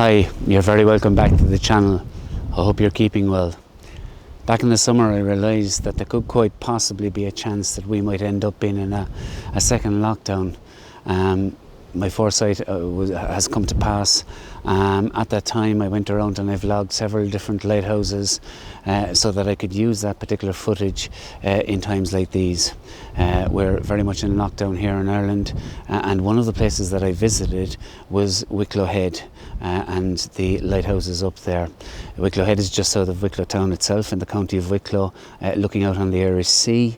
Hi, you're very welcome back to the channel. I hope you're keeping well. Back in the summer I realised that there could quite possibly be a chance that we might end up being in a second lockdown. My foresight has come to pass. At that time I went around and I vlogged several different lighthouses so that I could use that particular footage in times like these. We're very much in lockdown here in Ireland, and one of the places that I visited was Wicklow Head and the lighthouses up there. Wicklow Head is just south of Wicklow town itself in the county of Wicklow, looking out on the Irish Sea.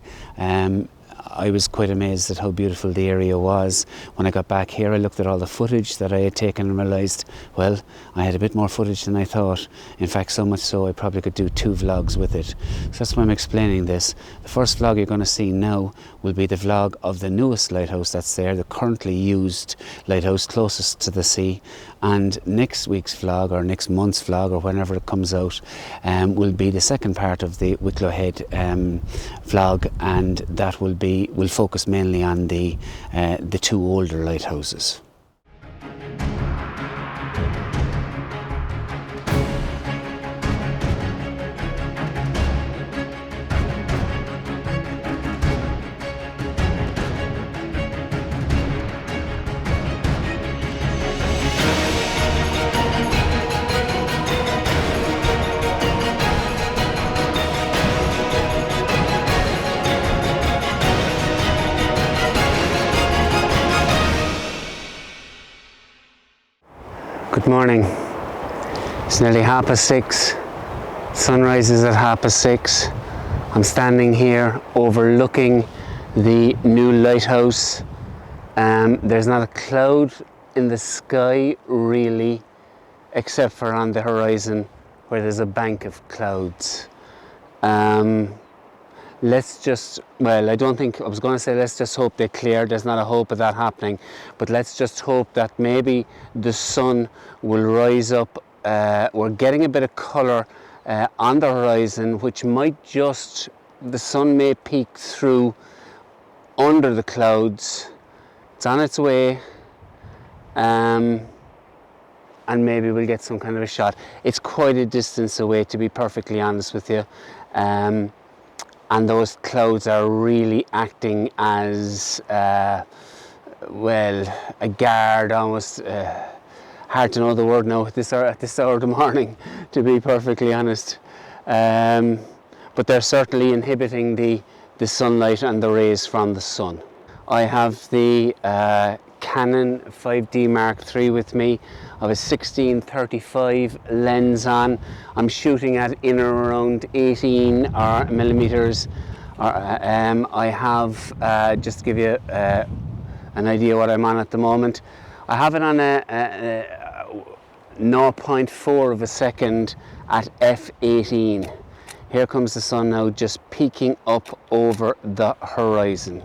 I was quite amazed at how beautiful the area was. When I got back here, I looked at all the footage that I had taken and realised, well, I had a bit more footage than I thought. In fact, so much so I probably could do 2 vlogs with it. So that's why I'm explaining this. The first vlog you're going to see now will be the vlog of the newest lighthouse that's there, the currently used lighthouse closest to the sea. And next week's vlog, or next month's vlog, or whenever it comes out, will be the second part of the Wicklow Head vlog, and that will focus mainly on the 2 older lighthouses. Good morning. It's nearly 6:30. Sunrise is at 6:30. I'm standing here overlooking the new lighthouse. There's not a cloud in the sky really, except for on the horizon where there's a bank of clouds. Let's just hope they clear. There's not a hope of that happening, but let's just hope that maybe the sun will rise up. We're getting a bit of colour on the horizon, which might the sun may peek through under the clouds. It's on its way, and maybe we'll get some kind of a shot. It's quite a distance away, to be perfectly honest with you. And those clouds are really acting as, a guard almost. Hard to know the word now at this hour of the morning, to be perfectly honest. But they're certainly inhibiting the sunlight and the rays from the sun. I have the Canon 5D Mark III with me. I have a 16-35 lens on. I'm shooting at in or around 18 millimeters. I have, just to give you an idea what I'm on at the moment, I have it on a 0.4 of a second at f/18. Here comes the sun now, just peeking up over the horizon.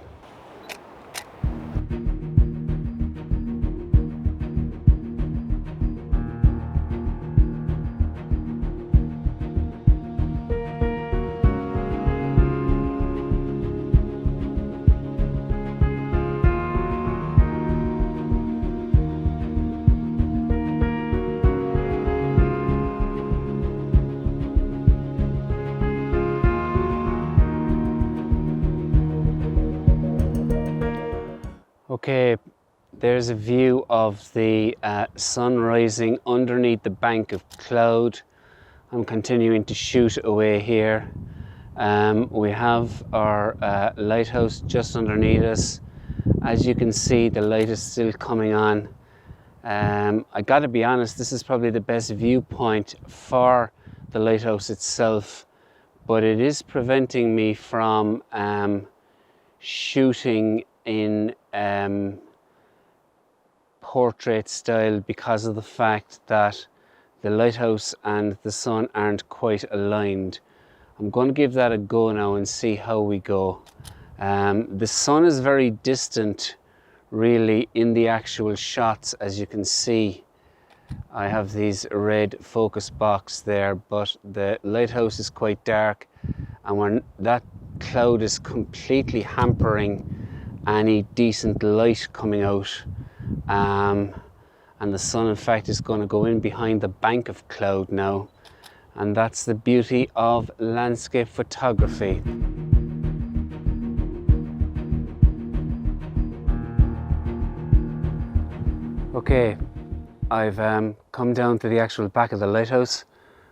Okay, there's a view of the sun rising underneath the bank of cloud. I'm continuing to shoot away here. We have our lighthouse just underneath us. As you can see, the light is still coming on. I gotta be honest, this is probably the best viewpoint for the lighthouse itself, but it is preventing me from shooting in portrait style because of the fact that the lighthouse and the sun aren't quite aligned. I'm going to give that a go now and see how we go. The sun is very distant really in the actual shots, as you can see. I have these red focus box there, but the lighthouse is quite dark, and when that cloud is completely hampering any decent light coming out. and the sun in fact is going to go in behind the bank of cloud now, and that's the beauty of landscape photography. Okay, I've come down to the actual back of the lighthouse.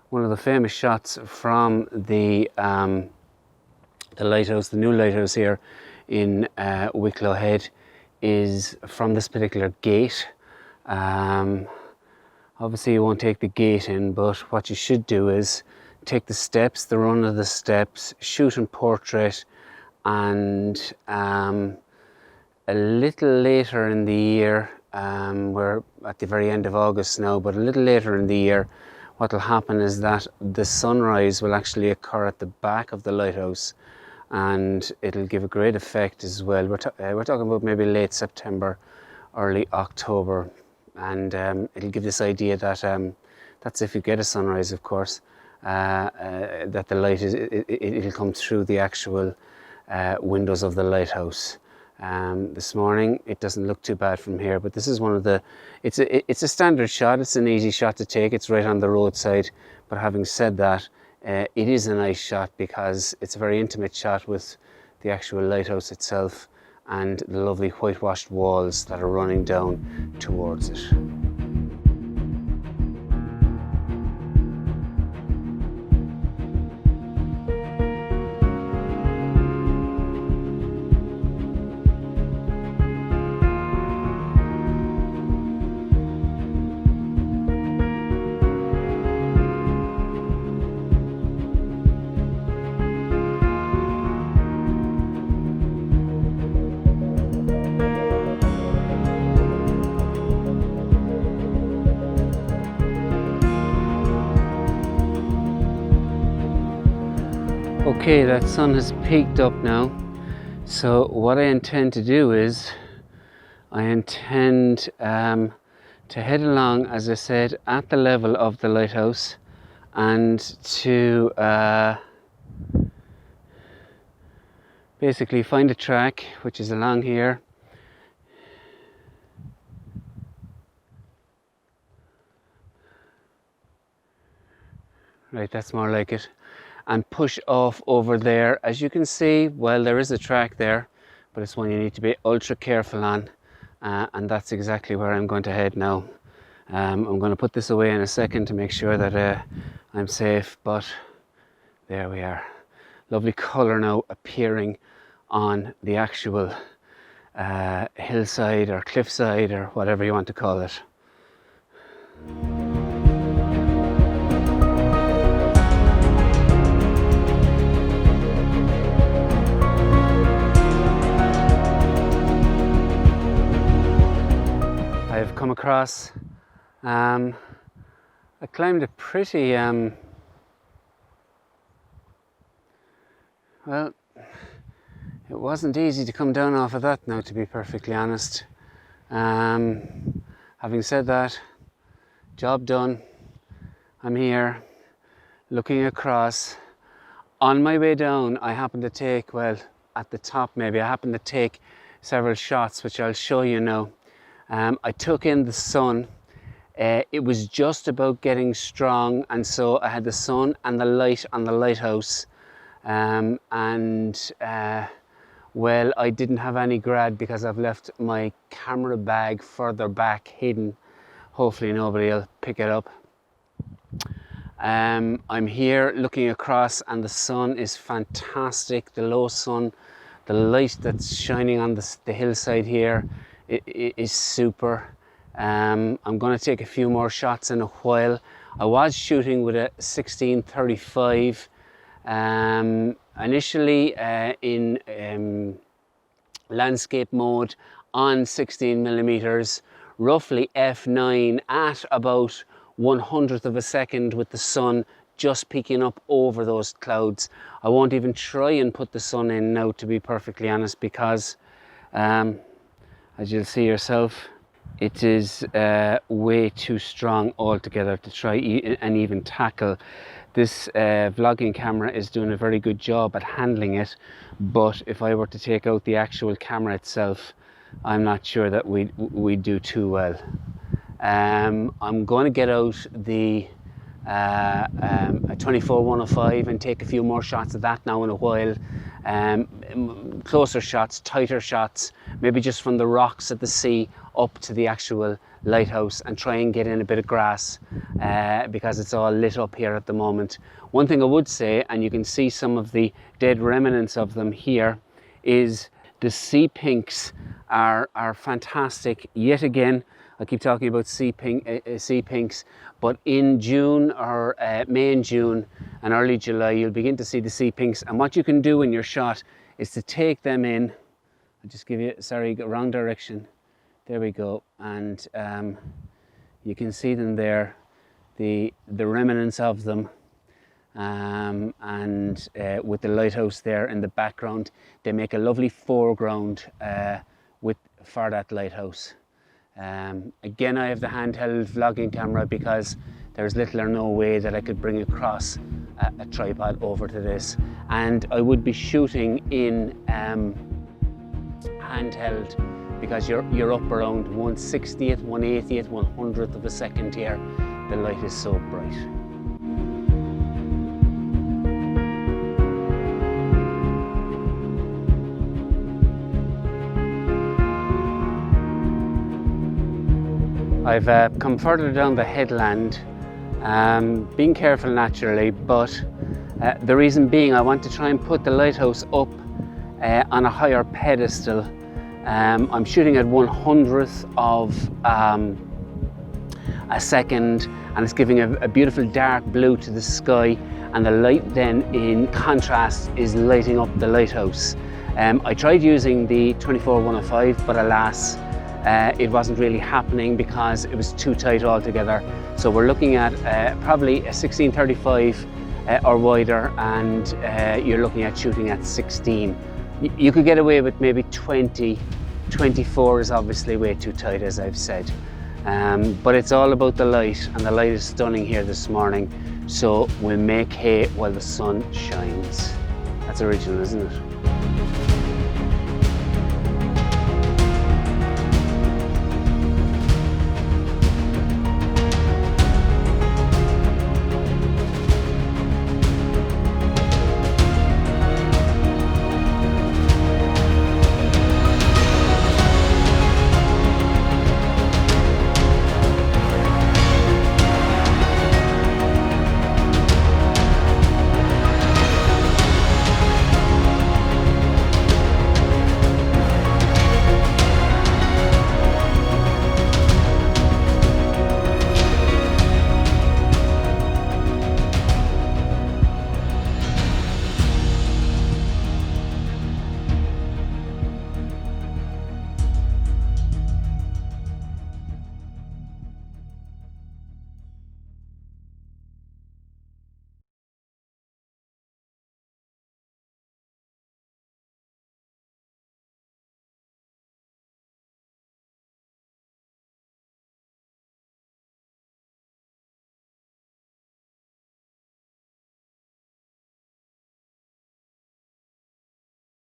One of the famous shots from the lighthouse, the new lighthouse here in Wicklow Head, is from this particular gate. Obviously you won't take the gate in, but what you should do is take the steps, the run of the steps, shoot in portrait, and a little later in the year, we're at the very end of August now, but a little later in the year, what will happen is that the sunrise will actually occur at the back of the lighthouse, and it'll give a great effect as well. We're talking about maybe late September, early October, and it'll give this idea that that's if you get a sunrise, of course, that the light it'll come through the actual windows of the lighthouse. This morning it doesn't look too bad from here, but this is one of the, it's a standard shot. It's an easy shot to take. It's right on the roadside, but having said that, it is a nice shot because it's a very intimate shot with the actual lighthouse itself and the lovely whitewashed walls that are running down towards it. Okay, that sun has peaked up now, so what I intend to do is I intend to head along, as I said, at the level of the lighthouse, and to basically find a track which is along here. Right, that's more like it. And push off over there. As you can see, well, there is a track there, but it's one you need to be ultra careful on, and that's exactly where I'm going to head now. I'm going to put this away in a second to make sure that I'm safe, but there we are. Lovely colour now appearing on the actual hillside or cliffside or whatever you want to call it. I've come across, I climbed a pretty, well, it wasn't easy to come down off of that now, to be perfectly honest. Having said that, job done. I'm here, looking across. On my way down, I happened to take, well, at the top maybe, I happened to take several shots, which I'll show you now. I took in the sun. It was just about getting strong, and so I had the sun and the light on the lighthouse, well, I didn't have any grad because I've left my camera bag further back hidden. Hopefully nobody will pick it up. I'm here looking across, and the sun is fantastic. The low sun, the light that's shining on the hillside here, it is super. I'm going to take a few more shots in a while. I was shooting with a 1635 initially in landscape mode on 16mm, roughly f9 at about 1/100th of a second, with the sun just peeking up over those clouds. I won't even try and put the sun in now, to be perfectly honest, because as you'll see yourself, it is way too strong altogether to try and even tackle. This vlogging camera is doing a very good job at handling it, but if I were to take out the actual camera itself, I'm not sure that we'd do too well. I'm going to get out the a 24-105 and take a few more shots of that now in a while. Closer shots, tighter shots, maybe just from the rocks at the sea up to the actual lighthouse, and try and get in a bit of grass because it's all lit up here at the moment. One thing I would say, and you can see some of the dead remnants of them here, is the sea pinks are fantastic. Yet again, I keep talking about sea pinks, but in June or May and June and early July, you'll begin to see the sea pinks. And what you can do in your shot is to take them in. I'll just give you, sorry, wrong direction. There we go. And you can see them there, the remnants of them. With the lighthouse there in the background, they make a lovely foreground for that lighthouse. Again, I have the handheld vlogging camera because there's little or no way that I could bring across a tripod over to this, and I would be shooting in handheld because you're up around 1/60th, 1/80th, 100th of a second here. The light is so bright. I've come further down the headland, being careful naturally, but the reason being I want to try and put the lighthouse up on a higher pedestal. I'm shooting at 100th of a second, and it's giving a beautiful dark blue to the sky, and the light then in contrast is lighting up the lighthouse. I tried using the 24-105, but alas, it wasn't really happening because it was too tight altogether. So we're looking at probably a 16-35 or wider, and you're looking at shooting at 16. You could get away with maybe 20. 24 is obviously way too tight, as I've said. But it's all about the light, and the light is stunning here this morning. So we'll make hay while the sun shines. That's original, isn't it?